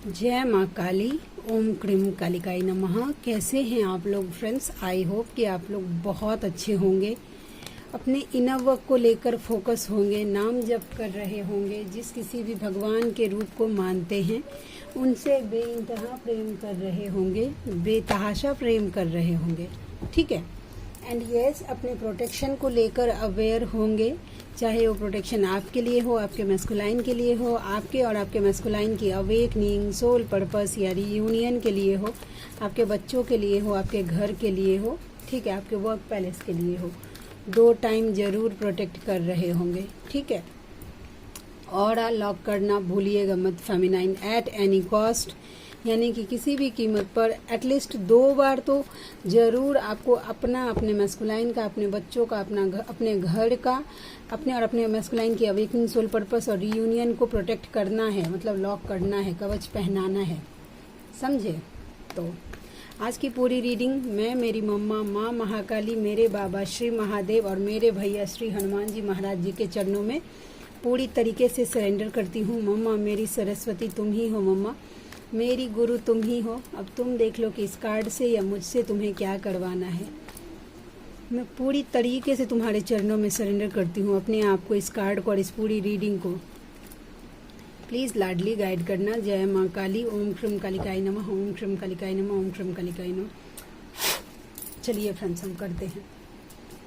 जय माँ काली। ओम क्रीम कालिकाई नमः। कैसे हैं आप लोग फ्रेंड्स? आई होप कि आप लोग बहुत अच्छे होंगे, अपने इनर वर्क को लेकर फोकस होंगे, नाम जप कर रहे होंगे, जिस किसी भी भगवान के रूप को मानते हैं उनसे बेइंतहा प्रेम कर रहे होंगे, बेतहाशा प्रेम कर रहे होंगे। ठीक है। एंड यस, अपने प्रोटेक्शन को लेकर अवेयर होंगे, चाहे वो प्रोटेक्शन आपके लिए हो, आपके मैस्कुलाइन के लिए हो, आपके और आपके मैस्कुलाइन की अवेकनिंग, सोल पर्पस या रीयूनियन के लिए हो, आपके बच्चों के लिए हो, आपके घर के लिए हो, ठीक है, आपके वर्क पैलेस के लिए हो। 2 टाइम जरूर प्रोटेक्ट कर रहे होंगे। ठीक है। ऑरा लॉक करना भूलिएगा मत फेमिनाइन, एट एनी कॉस्ट, यानी कि किसी भी कीमत पर एटलीस्ट 2 बार तो जरूर आपको अपने मैस्कुलाइन का, अपने बच्चों का, अपने घर का, अपने और अपने मैस्कुलाइन की अवेकनिंग, सोल पर्पस और रीयूनियन को प्रोटेक्ट करना है, मतलब लॉक करना है, कवच पहनाना है। समझे? तो आज की पूरी रीडिंग मैं, मेरी मम्मा माँ महाकाली, मेरे बाबा श्री महादेव और मेरे भैया श्री हनुमान जी महाराज जी के चरणों में पूरी तरीके से सरेंडर करती हूँ। मम्मा मेरी सरस्वती तुम ही हो, मम्मा मेरी गुरु तुम ही हो। अब तुम देख लो कि इस कार्ड से या मुझसे तुम्हें क्या करवाना है। मैं पूरी तरीके से तुम्हारे चरणों में सरेंडर करती हूँ अपने आप को, इस कार्ड को और इस पूरी रीडिंग को। प्लीज़ लाडली गाइड करना। जय माँ काली। ओम क्रीम कालिकाई नमः। ओम क्रीम कालिकाई नमः। ओम क्रीम कालिकाई नमः। चलिए फ्रेंड्स, हम करते हैं,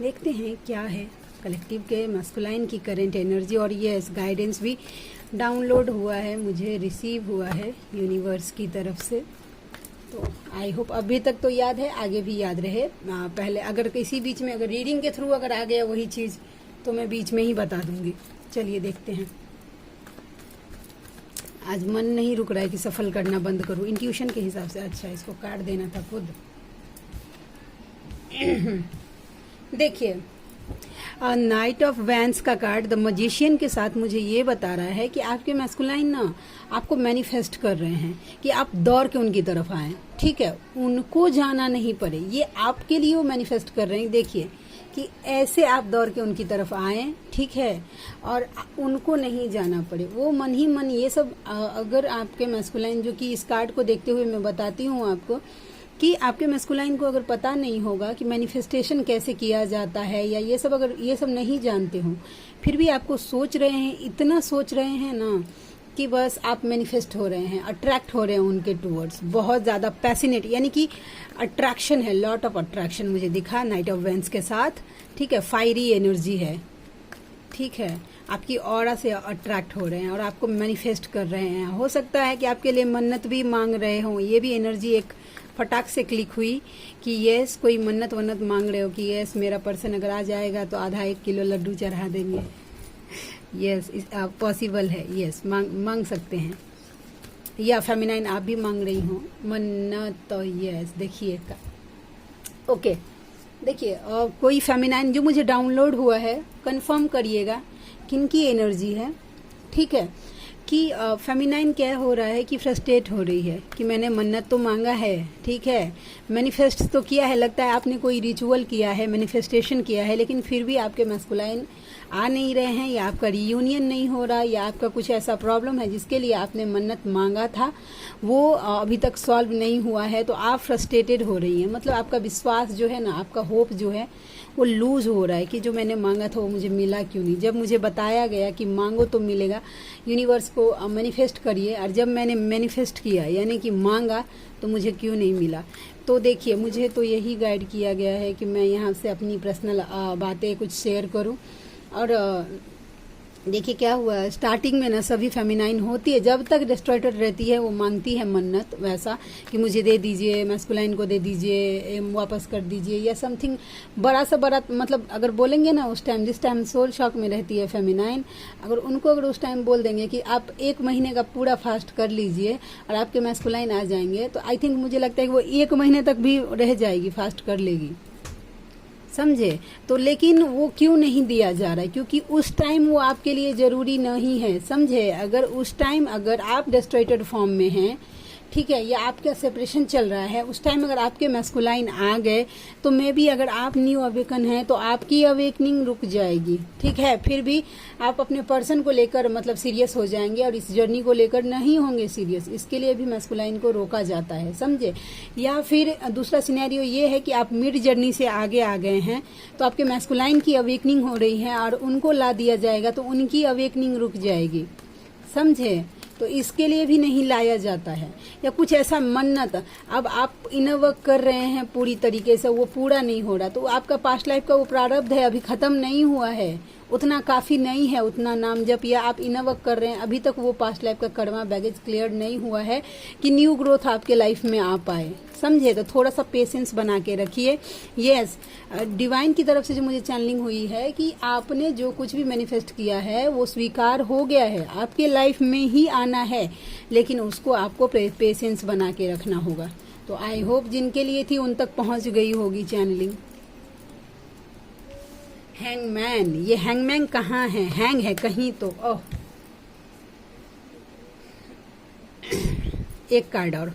देखते हैं क्या है कलेक्टिव के मैस्कुलाइन की करंट एनर्जी। और यस, गाइडेंस भी डाउनलोड हुआ है, मुझे रिसीव हुआ है यूनिवर्स की तरफ से। तो आई होप अभी तक तो याद है, आगे भी याद रहे। पहले अगर किसी बीच में अगर रीडिंग के थ्रू अगर आ गया वही चीज़ तो मैं बीच में ही बता दूंगी। चलिए देखते हैं। आज मन नहीं रुक रहा है कि सफल करना बंद करूं इंट्यूशन के हिसाब से। अच्छा, इसको काट देना था खुद। देखिए, नाइट ऑफ वैंस का कार्ड द मजिशियन के साथ मुझे ये बता रहा है कि आपके मैस्कुलाइन ना आपको मैनिफेस्ट कर रहे हैं कि आप दौड़ के उनकी तरफ आएं। ठीक है, उनको जाना नहीं पड़े, ये आपके लिए वो मैनिफेस्ट कर रहे हैं। देखिए कि ऐसे आप दौड़ के उनकी तरफ आएं, ठीक है, और उनको नहीं जाना पड़े, वो मन ही मन ये सब। अगर आपके मैस्कुलाइन, जो कि इस कार्ड को देखते हुए मैं बताती हूँ आपको कि आपके मैस्कुलाइन को अगर पता नहीं होगा कि मैनिफेस्टेशन कैसे किया जाता है या ये सब, अगर ये सब नहीं जानते हो, फिर भी आपको सोच रहे हैं, इतना सोच रहे हैं ना कि बस आप मैनिफेस्ट हो रहे हैं, अट्रैक्ट हो रहे हैं उनके टूवर्ड्स, बहुत ज़्यादा पैसिनेट, यानी कि अट्रैक्शन है, लॉट ऑफ अट्रैक्शन मुझे दिखा नाइट ऑफ वेंस के साथ। ठीक है, फायरी एनर्जी है। ठीक है, आपकी ऑरा से अट्रैक्ट हो रहे हैं और आपको मैनिफेस्ट कर रहे हैं। हो सकता है कि आपके लिए मन्नत भी मांग रहे हों। ये भी एनर्जी एक फटाक से क्लिक हुई कि यस, कोई मन्नत वन्नत मांग रहे हो कि यस, मेरा पर्सन अगर आ जाएगा तो आधा 1 किलो लड्डू चढ़ा देंगे। यस, पॉसिबल है। यस, मांग सकते हैं, या फेमिनाइन आप भी मांग रही हो मन्नत। तो यस, देखिए ओके, देखिए कोई फेमिनाइन जो मुझे डाउनलोड हुआ है, कंफर्म करिएगा किनकी एनर्जी है। ठीक है, कि फेमिनाइन क्या हो रहा है कि फ्रस्ट्रेट हो रही है कि मैंने मन्नत तो मांगा है, ठीक है, मैनिफेस्ट तो किया है, लगता है आपने कोई रिचुअल किया है, मैनिफेस्टेशन किया है, लेकिन फिर भी आपके मैस्कुलाइन आ नहीं रहे हैं, या आपका रीयूनियन नहीं हो रहा, या आपका कुछ ऐसा प्रॉब्लम है जिसके लिए आपने मन्नत मांगा था वो अभी तक सॉल्व नहीं हुआ है, तो आप फ्रस्ट्रेटेड हो रही हैं। मतलब आपका विश्वास जो है ना, आपका होप जो है वो लूज हो रहा है कि जो मैंने मांगा था वो मुझे मिला क्यों नहीं। जब मुझे बताया गया कि मांगो तो मिलेगा, यूनिवर्स को मैनिफेस्ट करिए, और जब मैंने मैनिफेस्ट किया यानी कि मांगा तो मुझे क्यों नहीं मिला। तो देखिए, मुझे तो यही गाइड किया गया है कि मैं यहाँ से अपनी पर्सनल बातें कुछ शेयर करूँ। और देखिए क्या हुआ, स्टार्टिंग में ना सभी फेमिनाइन होती है, जब तक डिस्ट्रॉयटर रहती है वो मांगती है मन्नत, वैसा कि मुझे दे दीजिए, मैस्कुलाइन को दे दीजिए, वापस कर दीजिए, या समथिंग बड़ा सा बड़ा, मतलब अगर बोलेंगे ना उस टाइम, जिस टाइम सोल शॉक में रहती है फेमिनाइन, अगर उनको अगर उस टाइम बोल देंगे कि आप 1 महीने का पूरा फास्ट कर लीजिए और आपके मैस्कुलाइन आ जाएंगे, तो आई थिंक मुझे लगता है कि वो 1 महीने तक भी रह जाएगी, फास्ट कर लेगी। समझे? तो लेकिन वो क्यों नहीं दिया जा रहा है? क्योंकि उस टाइम वो आपके लिए जरूरी नहीं है। समझे? अगर उस टाइम अगर आप डिस्ट्रॉयटेड फॉर्म में हैं, ठीक है, या आपका सेपरेशन चल रहा है, उस टाइम अगर आपके मैस्कुलाइन आ गए तो मे बी अगर आप न्यू अवेकन हैं तो आपकी अवेकनिंग रुक जाएगी। ठीक है, फिर भी आप अपने पर्सन को लेकर मतलब सीरियस हो जाएंगे और इस जर्नी को लेकर नहीं होंगे सीरियस। इसके लिए भी मैस्कुलाइन को रोका जाता है, समझे। या फिर दूसरा सिनेरियो ये है कि आप मिड जर्नी से आगे आ गए हैं तो आपके मैस्कुलाइन की अवेकनिंग हो रही है और उनको ला दिया जाएगा तो उनकी अवेकनिंग रुक जाएगी, समझे। तो इसके लिए भी नहीं लाया जाता है। या कुछ ऐसा मन्नत अब आप इनर वर्क कर रहे हैं पूरी तरीके से, वो पूरा नहीं हो रहा, तो आपका पास्ट लाइफ का वो प्रारब्ध है, अभी खत्म नहीं हुआ है, उतना काफी नहीं है, उतना नाम जप या आप इनर वर्क कर रहे हैं, अभी तक वो पास्ट लाइफ का कर्मा बैगेज क्लियर नहीं हुआ है कि न्यू ग्रोथ आपके लाइफ में आ पाए, समझे। तो थोड़ा सा पेशेंस बना के रखिए। यस, डिवाइन की तरफ से जो मुझे चैनलिंग हुई है कि आपने जो कुछ भी मैनिफेस्ट किया है वो स्वीकार हो गया है, आपके लाइफ में ही आना है, लेकिन उसको आपको पेशेंस बना के रखना होगा। तो आई होप जिनके लिए थी उन तक पहुंच गई होगी चैनलिंग। हैंगमैन, ये हैंगमैन कहाँ है, हैंग है कहीं तो। ओह, एक कार्ड और।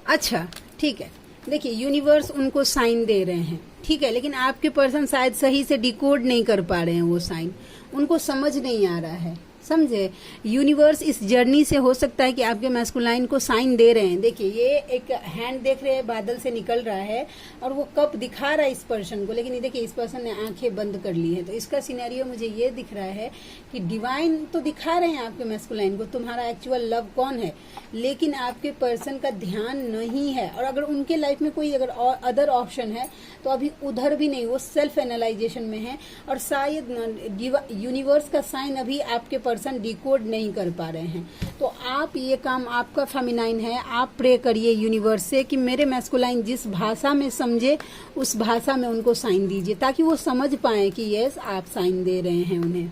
अच्छा ठीक है, देखिए यूनिवर्स उनको साइन दे रहे हैं, ठीक है, लेकिन आपके पर्सन शायद सही से डिकोड नहीं कर पा रहे हैं, वो साइन उनको समझ नहीं आ रहा है, समझे। यूनिवर्स इस जर्नी से हो सकता है कि आपके मैस्कुलाइन को साइन दे रहे हैं। देखिए ये एक हैंड देख रहे हैं, बादल से निकल रहा है और वो कप दिखा रहा है इस पर्सन को, लेकिन ये देखिए इस पर्सन ने आंखें बंद कर ली है। तो इसका सिनेरियो मुझे ये दिख रहा है कि डिवाइन तो दिखा रहे हैं आपके मैस्कुलाइन को तुम्हारा एक्चुअल लव कौन है, लेकिन आपके पर्सन का ध्यान नहीं है। और अगर उनके लाइफ में कोई अगर अदर ऑप्शन है तो अभी उधर भी नहीं, वो सेल्फ एनालाइजेशन में है और शायद यूनिवर्स का साइन अभी आपके पर्सन डिकोड नहीं कर पा रहे हैं। तो आप ये काम, आपका फेमिनाइन है, आप प्रे करिए यूनिवर्स से कि मेरे मैस्कुलाइन जिस भाषा में समझे उस भाषा में उनको साइन दीजिए, ताकि वो समझ पाए कि यस आप साइन दे रहे हैं उन्हें,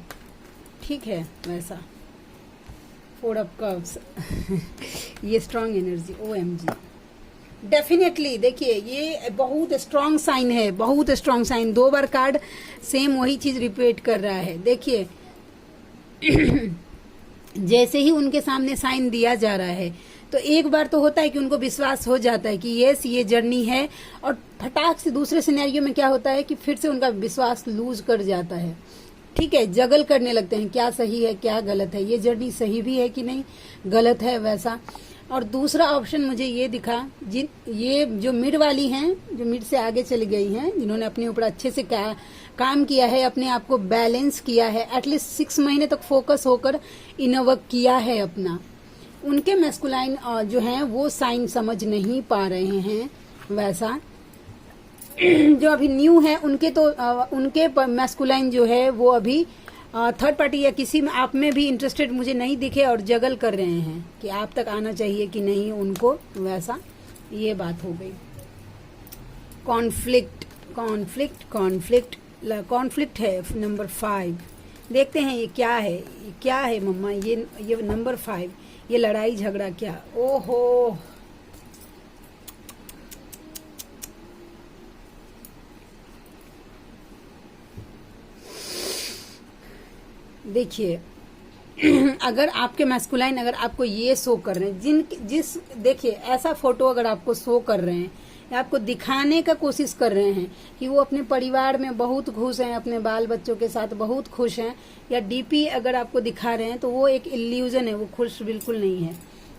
ठीक है। वैसा 4 ऑफ कप्स ये स्ट्रांग एनर्जी, OMG डेफिनेटली। देखिए ये बहुत स्ट्रांग साइन है, बहुत स्ट्रांग साइन। 2 बार कार्ड सेम वही चीज रिपीट कर रहा है। देखिए जैसे ही उनके सामने साइन दिया जा रहा है तो एक बार तो होता है कि उनको विश्वास हो जाता है कि यस ये जर्नी है, और फटाक से दूसरे सिनेरियो में क्या होता है कि फिर से उनका विश्वास लूज कर जाता है, ठीक है। जगल करने लगते हैं क्या सही है क्या गलत है, ये जर्नी सही भी है कि नहीं, गलत है, वैसा। और दूसरा ऑप्शन मुझे ये दिखा, ये जो मिड वाली हैं, जो मिड से आगे चली गई हैं, जिन्होंने अपने ऊपर अच्छे से काम किया है, अपने आप को बैलेंस किया है, एटलीस्ट 6 महीने तक फोकस होकर इनर वर्क किया है अपना, उनके मैस्कुलाइन जो हैं वो साइन समझ नहीं पा रहे हैं। वैसा जो अभी न्यू है उनके तो उनके मैस्कुलाइन जो है वो अभी थर्ड पार्टी या किसी में आप में भी इंटरेस्टेड मुझे नहीं दिखे और जगल कर रहे हैं कि आप तक आना चाहिए कि नहीं उनको, वैसा ये बात हो गई। कॉन्फ्लिक्ट कॉन्फ्लिक्ट कॉन्फ्लिक्ट कॉन्फ्लिक्ट है नंबर 5। देखते हैं ये क्या है, ये क्या है मम्मा, ये नंबर 5, ये लड़ाई झगड़ा क्या, ओहो देखिए अगर आपके मैस्कुलाइन अगर आपको ये शो कर रहे हैं, देखिए ऐसा फोटो अगर आपको शो कर रहे हैं या आपको दिखाने का कोशिश कर रहे हैं कि वो अपने परिवार में बहुत खुश हैं, अपने बाल बच्चों के साथ बहुत खुश हैं, या डीपी अगर आपको दिखा रहे हैं तो वो एक इल्यूजन है, वो खुश बिल्कुल नहीं है।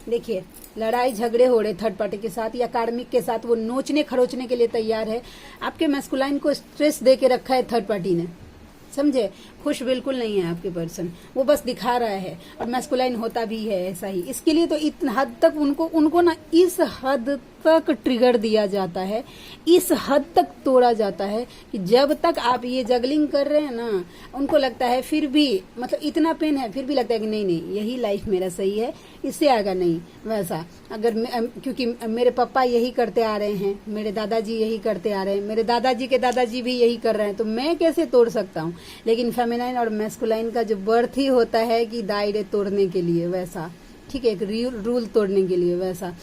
देखिए लड़ाई झगड़े हो रहे थर्ड पार्टी के साथ या कार्मिक के साथ, वो नोचने खरोचने के लिए तैयार है। आपके मैस्कुलाइन को स्ट्रेस दे के रखा है थर्ड पार्टी ने, समझे। खुश बिल्कुल नहीं है आपके पर्सन, वो बस दिखा रहा है, और मैस्कुलाइन होता भी है ऐसा ही। इसके लिए तो इतना हद तक उनको ना इस हद तक ट्रिगर दिया जाता है, इस हद तक तोड़ा जाता है कि जब तक आप ये जगलिंग कर रहे हैं ना, उनको लगता है फिर भी, मतलब इतना पेन है फिर भी लगता है कि नहीं नहीं यही लाइफ मेरा सही है, इससे आगे नहीं। वैसा अगर क्योंकि मेरे पापा यही करते आ रहे हैं, मेरे दादाजी यही करते आ रहे हैं, मेरे दादाजी के दादाजी भी यही कर रहे हैं, तो मैं कैसे तोड़ सकता हूँ। लेकिन फेमिनाइन और मैस्कुलाइन का जो बर्थ ही होता है कि दायरे तोड़ने के लिए, वैसा ठीक है, एक रूल तोड़ने के लिए, वैसा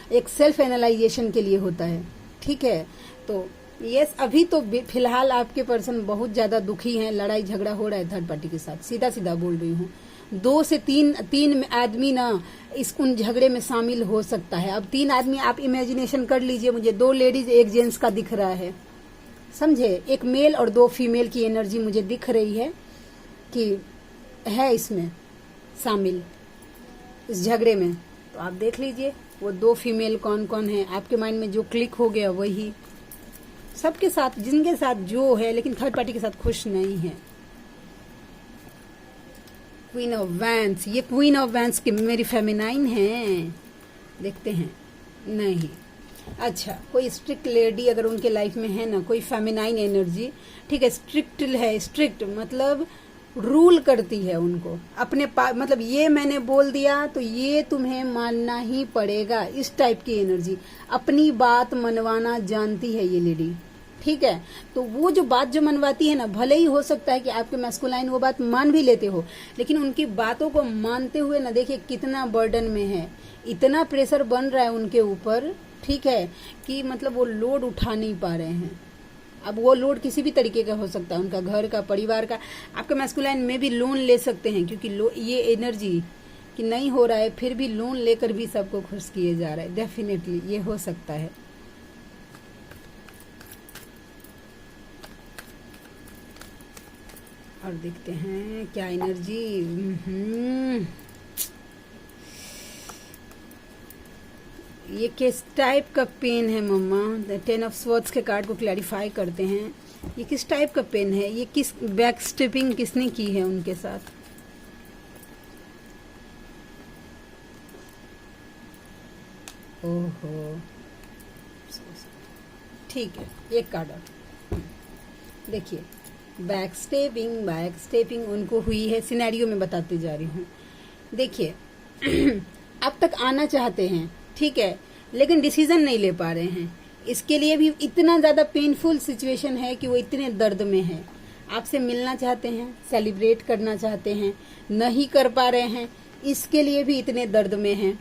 एक सेल्फ एनालाइजेशन के लिए होता है, ठीक है। तो यस अभी तो फिलहाल आपके पर्सन बहुत ज्यादा दुखी हैं, लड़ाई झगड़ा हो रहा है थर्ड पार्टी के साथ, सीधा सीधा बोल रही हूँ। 2 से 3 आदमी ना इस उन झगड़े में शामिल हो सकता है। अब 3 आदमी आप इमेजिनेशन कर लीजिए, मुझे 2 लेडीज 1 जेंट्स का दिख रहा है, समझे, 1 मेल और 2 फीमेल की एनर्जी मुझे दिख रही है कि है इसमें शामिल, इस झगड़े में। तो आप देख लीजिए वो 2 फीमेल कौन कौन है, आपके माइंड में जो क्लिक हो गया वही, सबके साथ, जिनके साथ जो है, लेकिन थर्ड पार्टी के साथ खुश नहीं है। क्वीन ऑफ वैंस, ये क्वीन ऑफ वैंस की मेरी फेमिनाइन है, देखते हैं, नहीं, अच्छा, कोई स्ट्रिक्ट लेडी अगर उनके लाइफ में है ना, कोई फेमिनाइन एनर्जी, ठीक है, स्ट्रिक्ट है, स्ट्रिक्ट मतलब रूल करती है उनको अपने मतलब ये मैंने बोल दिया तो ये तुम्हें मानना ही पड़ेगा, इस टाइप की एनर्जी, अपनी बात मनवाना जानती है ये लेडी, ठीक है। तो वो जो बात जो मनवाती है ना, भले ही हो सकता है कि आपके मैस्कुलाइन वो बात मान भी लेते हो, लेकिन उनकी बातों को मानते हुए ना, देखिए कितना बर्डन में है, इतना प्रेशर बन रहा है उनके ऊपर, ठीक है, कि मतलब वो लोड उठा नहीं पा रहे हैं। अब वो लोड किसी भी तरीके का हो सकता है, उनका घर का, परिवार का, आपके मैस्कुलाइन में भी लोन ले सकते हैं, क्योंकि ये एनर्जी कि नहीं हो रहा है फिर भी लोन लेकर भी सबको खुश किए जा रहा है, डेफिनेटली ये हो सकता है। और देखते हैं क्या एनर्जी, ये किस टाइप का पेन है मम्मा, 10 ऑफ स्वॉर्ड्स के कार्ड को क्लैरिफाई करते हैं, ये किस टाइप का पेन है, ये किस बैक स्टेपिंग किसने की है उनके साथ। ओहो, ठीक है, एक कार्ड और देखिए, बैक स्टेपिंग उनको हुई है, सिनेरियो में बताते जा रही हूँ। देखिए अब तक आना चाहते हैं, ठीक है, लेकिन डिसीजन नहीं ले पा रहे हैं, इसके लिए भी इतना ज्यादा पेनफुल सिचुएशन है कि वो इतने दर्द में है, आपसे मिलना चाहते हैं, सेलिब्रेट करना चाहते हैं, नहीं कर पा रहे हैं, इसके लिए भी इतने दर्द में हैं।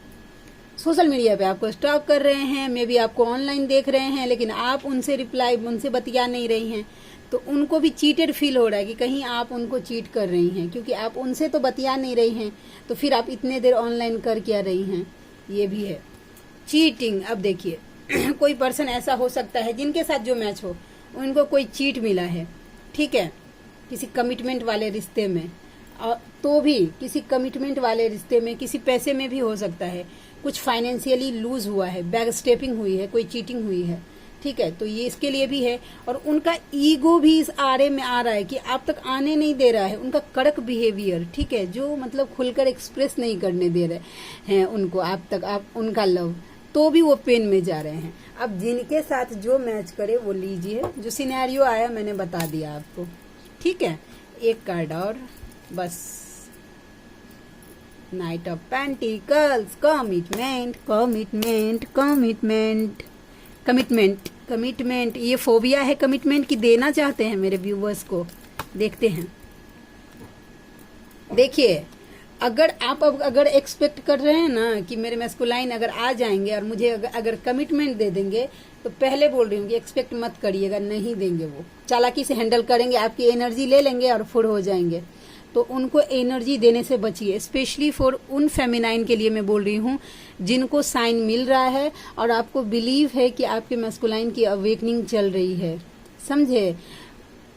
सोशल मीडिया पे आपको स्टॉक कर रहे हैं, मे बी आपको ऑनलाइन देख रहे हैं, लेकिन आप उनसे रिप्लाई, उनसे बतिया नहीं रही हैं, तो उनको भी चीटेड फील हो रहा है कि कहीं आप उनको चीट कर रही हैं, क्योंकि आप उनसे तो बतिया नहीं रही हैं, तो फिर आप इतने देर ऑनलाइन कर क्या रही हैं, ये भी है चीटिंग। अब देखिए कोई पर्सन ऐसा हो सकता है जिनके साथ जो मैच हो, उनको कोई चीट मिला है, ठीक है, किसी कमिटमेंट वाले रिश्ते में, और तो भी किसी कमिटमेंट वाले रिश्ते में किसी पैसे में भी हो सकता है, कुछ फाइनेंशियली लूज हुआ है, बैक स्टेपिंग हुई है, कोई चीटिंग हुई है, ठीक है, तो ये इसके लिए भी है। और उनका ईगो भी इस आरे में आ रहा है कि आप तक आने नहीं दे रहा है, उनका कड़क बिहेवियर, ठीक है, जो मतलब खुलकर एक्सप्रेस नहीं करने दे रहे हैं उनको आप तक, आप उनका लव, तो भी वो पेन में जा रहे हैं। अब जिनके साथ जो मैच करे वो लीजिए, जो सिनेरियो आया मैंने बता दिया आपको, ठीक है। एक कार्ड और बस, night of pentacles, commitment commitment commitment commitment commitment, ये फोबिया है कमिटमेंट की, देना चाहते हैं मेरे व्यूवर्स को, देखते हैं। देखिए अगर आप अब अगर एक्सपेक्ट कर रहे हैं ना कि मेरे मैस्कुलाइन अगर आ जाएंगे और मुझे अगर कमिटमेंट दे देंगे, तो पहले बोल रही हूँ कि एक्सपेक्ट मत करिएगा, नहीं देंगे, वो चालाकी से हैंडल करेंगे, आपकी एनर्जी ले लेंगे और फुर हो जाएंगे। तो उनको एनर्जी देने से बचिए, स्पेशली फॉर उन फेमिनाइन के लिए मैं बोल रही हूँ जिनको साइन मिल रहा है और आपको बिलीव है कि आपके मैस्कुलाइन की अवेकनिंग चल रही है, समझे।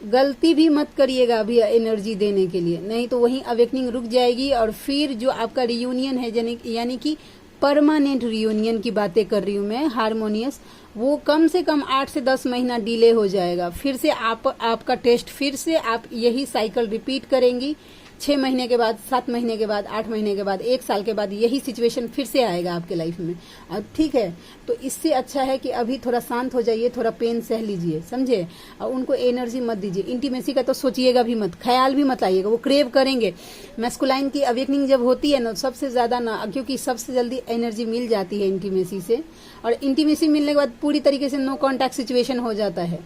गलती भी मत करिएगा अभी एनर्जी देने के लिए, नहीं तो वहीं अवेकनिंग रुक जाएगी और फिर जो आपका रियूनियन है, यानी कि परमानेंट रियूनियन की बातें कर रही हूँ मैं, हारमोनियस, वो कम से कम 8 से 10 महीना डिले हो जाएगा। फिर से आपका टेस्ट, फिर से आप यही साइकिल रिपीट करेंगी, 6 महीने के बाद, 7 महीने के बाद, 8 महीने के बाद, 1 साल के बाद यही सिचुएशन फिर से आएगा आपके लाइफ में। अब ठीक है, तो इससे अच्छा है कि अभी थोड़ा शांत हो जाइए, थोड़ा पेन सह लीजिए, समझे, और उनको एनर्जी मत दीजिए। इंटीमेसी का तो सोचिएगा भी मत, ख्याल भी मत आइएगा, वो क्रेव करेंगे। मैस्कुलाइन की अवेकनिंग जब होती है ना, सबसे ज्यादा ना, क्योंकि सबसे जल्दी एनर्जी मिल जाती है इंटीमेसी से, और इंटीमेसी मिलने के बाद पूरी तरीके से नो कॉन्टैक्ट सिचुएशन हो जाता है।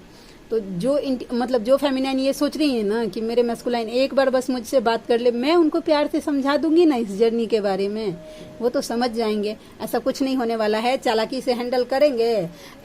तो जो मतलब जो फेमिनाइन ये सोच रही है ना कि मेरे मैस्कुलाइन एक बार बस मुझसे बात कर ले, मैं उनको प्यार से समझा दूंगी ना इस जर्नी के बारे में, वो तो समझ जाएंगे। ऐसा कुछ नहीं होने वाला है, चालाकी से हैंडल करेंगे,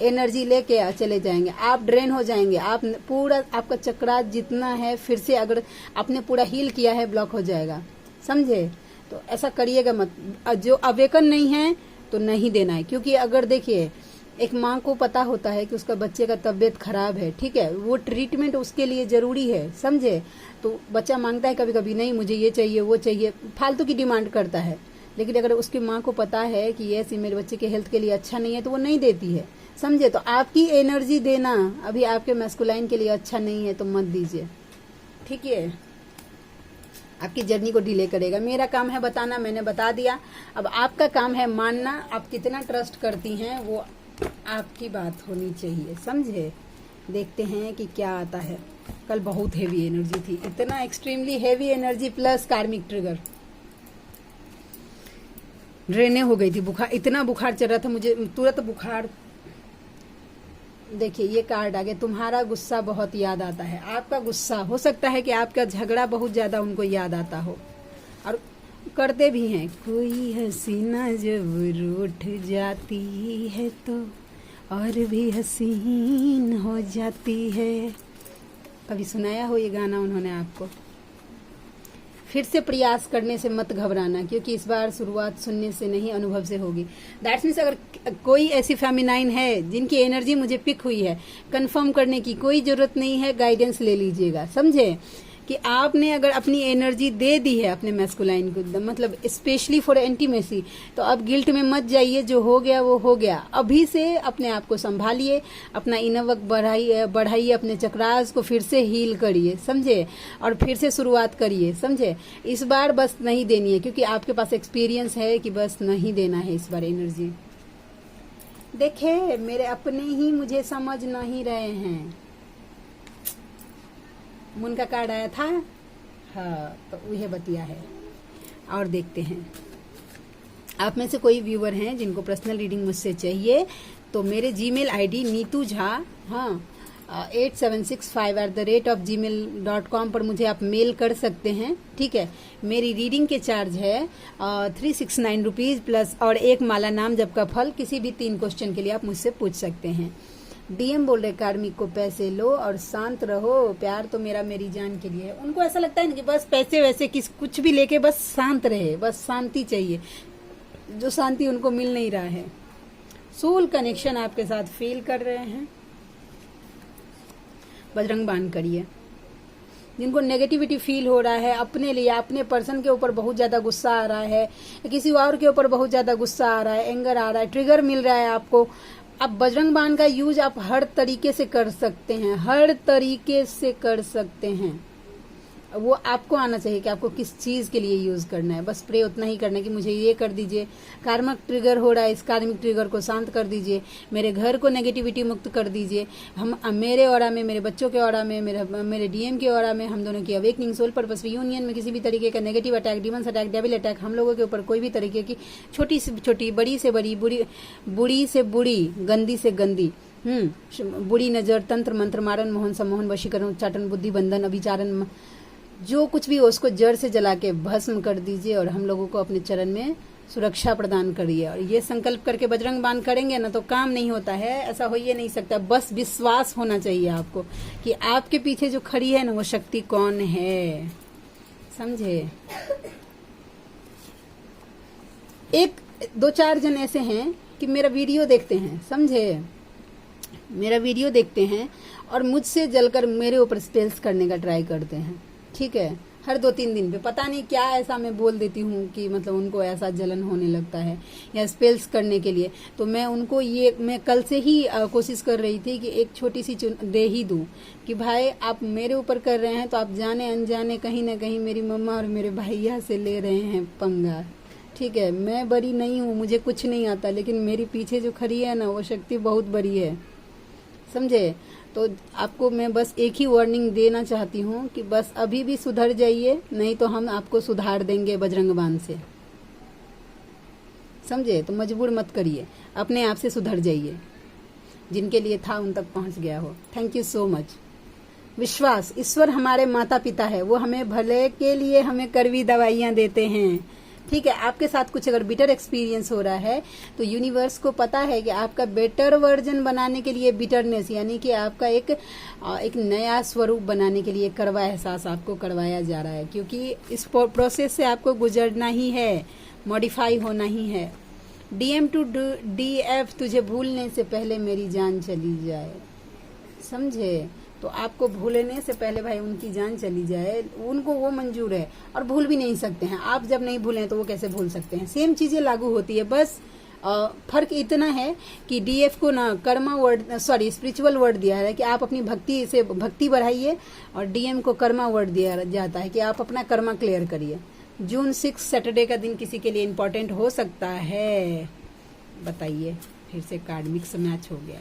एनर्जी लेके चले जाएंगे, आप ड्रेन हो जाएंगे, आप पूरा आपका चक्रात जितना है फिर से अगर आपने पूरा हील किया है ब्लॉक हो जाएगा, समझे? तो ऐसा करिएगा मत। जो अवेकन नहीं है तो नहीं देना है, क्योंकि अगर देखिए एक माँ को पता होता है कि उसका बच्चे का तबीयत खराब है, ठीक है, वो ट्रीटमेंट उसके लिए जरूरी है, समझे? तो बच्चा मांगता है कभी कभी, नहीं मुझे ये चाहिए वो चाहिए, फालतू की डिमांड करता है। लेकिन अगर उसकी माँ को पता है कि ये मेरे बच्चे के हेल्थ के लिए अच्छा नहीं है तो वो नहीं देती है, समझे? तो आपकी एनर्जी देना अभी आपके मैस्कुलाइन के लिए अच्छा नहीं है तो मत दीजिए, ठीक है? आपकी जर्नी को डिले करेगा। मेरा काम है बताना, मैंने बता दिया। अब आपका काम है मानना। आप कितना ट्रस्ट करती हैं वो आपकी बात होनी चाहिए, समझे? देखते हैं कि क्या आता है। कल बहुत हेवी एनर्जी थी, इतना एक्सट्रीमली हेवी एनर्जी प्लस कार्मिक ट्रिगर। ड्रेने हो गई थी, बुखार, इतना बुखार चल रहा था मुझे, तुरंत बुखार। देखिए ये कार्ड आ गया, तुम्हारा गुस्सा बहुत याद आता है। आपका गुस्सा हो सकता है कि आपका झगड़ा बहुत ज्यादा उनको याद आता हो, और करते भी हैं। कोई हसीना जब रूठ जाती है तो और भी हसीन हो जाती है। कभी सुनाया हो ये गाना उन्होंने आपको? फिर से प्रयास करने से मत घबराना, क्योंकि इस बार शुरुआत सुनने से नहीं अनुभव से होगी। दैट्स मीन्स अगर कोई ऐसी फेमिनाइन है जिनकी एनर्जी मुझे पिक हुई है, कंफर्म करने की कोई जरूरत नहीं है, गाइडेंस ले लीजिएगा, समझे? कि आपने अगर अपनी एनर्जी दे दी है अपने मैस्कुलाइन को, मतलब स्पेशली फॉर इंटीमेसी, तो अब गिल्ट में मत जाइए। जो हो गया वो हो गया। अभी से अपने आप को संभालिए, अपना इनर वर्क बढ़ाइए, अपने चक्रास को फिर से हील करिए, समझे? और फिर से शुरुआत करिए, समझे? इस बार बस नहीं देनी है, क्योंकि आपके पास एक्सपीरियंस है कि बस नहीं देना है इस बार एनर्जी। देखे मेरे अपने ही मुझे समझ नहीं रहे हैं। मून का कार्ड आया था, हाँ, तो वही बतिया है। और देखते हैं, आप में से कोई व्यूअर हैं जिनको पर्सनल रीडिंग मुझसे चाहिए तो मेरे जीमेल आईडी नीतू झा, हाँ, 8765@gmail.com पर मुझे आप मेल कर सकते हैं, ठीक है? मेरी रीडिंग के चार्ज है 369 रुपीज़ प्लस, और एक माला नाम जप का फल। किसी भी 3 क्वेश्चन के लिए आप मुझसे पूछ सकते हैं। डीएम बोल रहे कार्मिक को पैसे लो और शांत रहो, प्यार तो मेरा मेरी जान के लिए है। उनको ऐसा लगता है ना कि बस पैसे वैसे कुछ भी लेके बस शांत रहे, बस शांति चाहिए, जो शांति उनको मिल नहीं रहा है। सोल कनेक्शन आपके साथ फील कर रहे हैं। बजरंग बाण करिए। जिनको नेगेटिविटी फील हो रहा है अपने लिए, अपने पर्सन के ऊपर बहुत ज्यादा गुस्सा आ रहा है, किसी और के ऊपर बहुत ज्यादा गुस्सा आ रहा है, एंगर आ रहा है, ट्रिगर मिल रहा है आपको, अब बजरंग बाण का यूज आप हर तरीके से कर सकते हैं, हर तरीके से कर सकते हैं। वो आपको आना चाहिए कि आपको किस चीज के लिए यूज करना है। बस प्रे उतना ही करना है कि मुझे ये कर दीजिए, कार्मिक ट्रिगर हो रहा है, इस कार्मिक ट्रिगर को शांत कर दीजिए, मेरे घर को नेगेटिविटी मुक्त कर दीजिए। हम मेरे ऑरा में, मेरे बच्चों के ऑरा में, मेरे डीएम के ऑरा में, हम दोनों की अवेकनिंग सोल पर्पस यूनियन में किसी भी तरीके का negative attack, demons attack, devil attack, हम लोगों के ऊपर कोई भी तरीके की छोटी से छोटी, बड़ी से बड़ी, बुरी से बुरी, गंदी से गंदी, बुरी नजर, तंत्र मंत्र, मारन मोहन, सम्मोहन, वशीकरण, उच्चाटन, बुद्धि बंधन, अभिचारण, जो कुछ भी हो उसको जड़ से जला के भस्म कर दीजिए और हम लोगों को अपने चरण में सुरक्षा प्रदान करिए। और ये संकल्प करके बजरंग बाण करेंगे ना तो काम नहीं होता है, ऐसा हो ही नहीं सकता। बस विश्वास होना चाहिए आपको कि आपके पीछे जो खड़ी है ना वो शक्ति कौन है, समझे? 1-2-4 जन ऐसे हैं कि मेरा वीडियो देखते हैं, समझे? मेरा वीडियो देखते हैं और मुझसे जलकर मेरे ऊपर स्पेल्स करने का ट्राई करते हैं, ठीक है? हर 2-3 दिन पे पता नहीं क्या ऐसा मैं बोल देती हूँ कि मतलब उनको ऐसा जलन होने लगता है या स्पेल्स करने के लिए। तो मैं उनको ये, मैं कल से ही कोशिश कर रही थी कि एक छोटी सी दे ही दूँ कि भाई आप मेरे ऊपर कर रहे हैं तो आप जाने अनजाने कहीं ना कहीं मेरी मम्मा और मेरे भैया से ले रहे हैं पंगा, ठीक है? मैं बड़ी नहीं हूँ, मुझे कुछ नहीं आता, लेकिन मेरी पीछे जो खड़ी है ना वो शक्ति बहुत बड़ी है, समझे? तो आपको मैं बस एक ही वार्निंग देना चाहती हूँ कि बस अभी भी सुधर जाइए, नहीं तो हम आपको सुधार देंगे बजरंग बाण से, समझे? तो मजबूर मत करिए, अपने आप से सुधर जाइए। जिनके लिए था उन तक पहुँच गया हो। Thank you so much. विश्वास, ईश्वर हमारे माता पिता है, वो हमें भले के लिए हमें कड़वी दवाइयाँ देते हैं, ठीक है, आपके साथ कुछ अगर बिटर एक्सपीरियंस हो रहा है तो यूनिवर्स को पता है कि आपका बेटर वर्जन बनाने के लिए बिटरनेस यानी कि आपका एक नया स्वरूप बनाने के लिए कड़वा एहसास आपको करवाया जा रहा है, क्योंकि इस प्रोसेस से आपको गुजरना ही है, मॉडिफाई होना ही है। DM to DF, तुझे भूलने से पहले मेरी जान चली जाए, समझे? तो आपको भूलने से पहले भाई उनकी जान चली जाए, उनको वो मंजूर है और भूल भी नहीं सकते हैं। आप जब नहीं भूलें तो वो कैसे भूल सकते हैं? सेम चीजें लागू होती है, बस फर्क इतना है कि DF को ना कर्मा वर्ड स्पिरिचुअल वर्ड दिया है कि आप अपनी भक्ति बढ़ाइए, और DM को कर्मा वर्ड दिया जाता है कि आप अपना कर्मा क्लियर करिए। जून 6 सैटरडे का दिन किसी के लिए इम्पोर्टेंट हो सकता है, बताइए। फिर से कार्ड मिक्स मैच हो गया।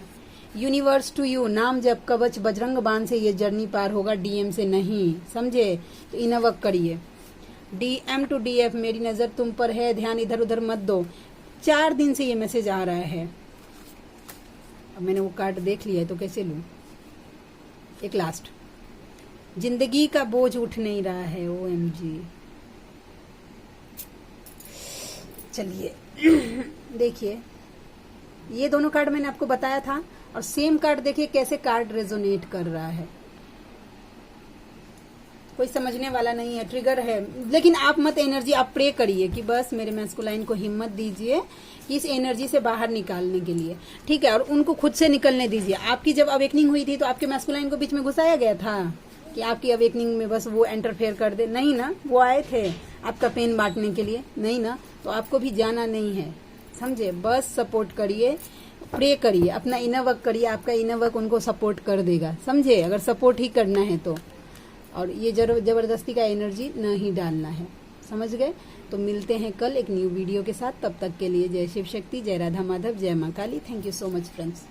यूनिवर्स टू यू, नाम जब कवच बजरंग बाण से ये जर्नी पार होगा, DM से नहीं, समझे? तो इनर वर्क करिए। DM to DF, मेरी नजर तुम पर है, ध्यान इधर उधर मत दो। 4 दिन से ये मैसेज आ रहा है। अब मैंने वो कार्ड देख लिया है तो कैसे लूं? एक लास्ट, जिंदगी का बोझ उठ नहीं रहा है, OMG। चलिए देखिए, ये दोनों कार्ड मैंने आपको बताया था, और सेम कार्ड देखिए कैसे कार्ड रेजोनेट कर रहा है। कोई समझने वाला नहीं है, ट्रिगर है, लेकिन आप मत एनर्जी, आप प्रे करिए कि बस मेरे मैस्कुलाइन को हिम्मत दीजिए कि इस एनर्जी से बाहर निकालने के लिए, ठीक है? और उनको खुद से निकलने दीजिए। आपकी जब अवेकनिंग हुई थी तो आपके मैस्कुलाइन को बीच में घुसाया गया था कि आपकी अवेकनिंग में बस वो इंटरफेयर कर दे? नहीं ना, वो आए थे आपका पेन बांटने के लिए, नहीं ना? तो आपको भी जाना नहीं है, समझे? बस सपोर्ट करिए, प्रे करिए, अपना इनर वर्क करिए, आपका इनर वर्क उनको सपोर्ट कर देगा, समझे? अगर सपोर्ट ही करना है तो, और ये जबरदस्ती का एनर्जी नहीं डालना है, समझ गए? तो मिलते हैं कल एक न्यू वीडियो के साथ, तब तक के लिए जय शिव शक्ति, जय राधा माधव, जय माँ Kali. Thank you so much friends.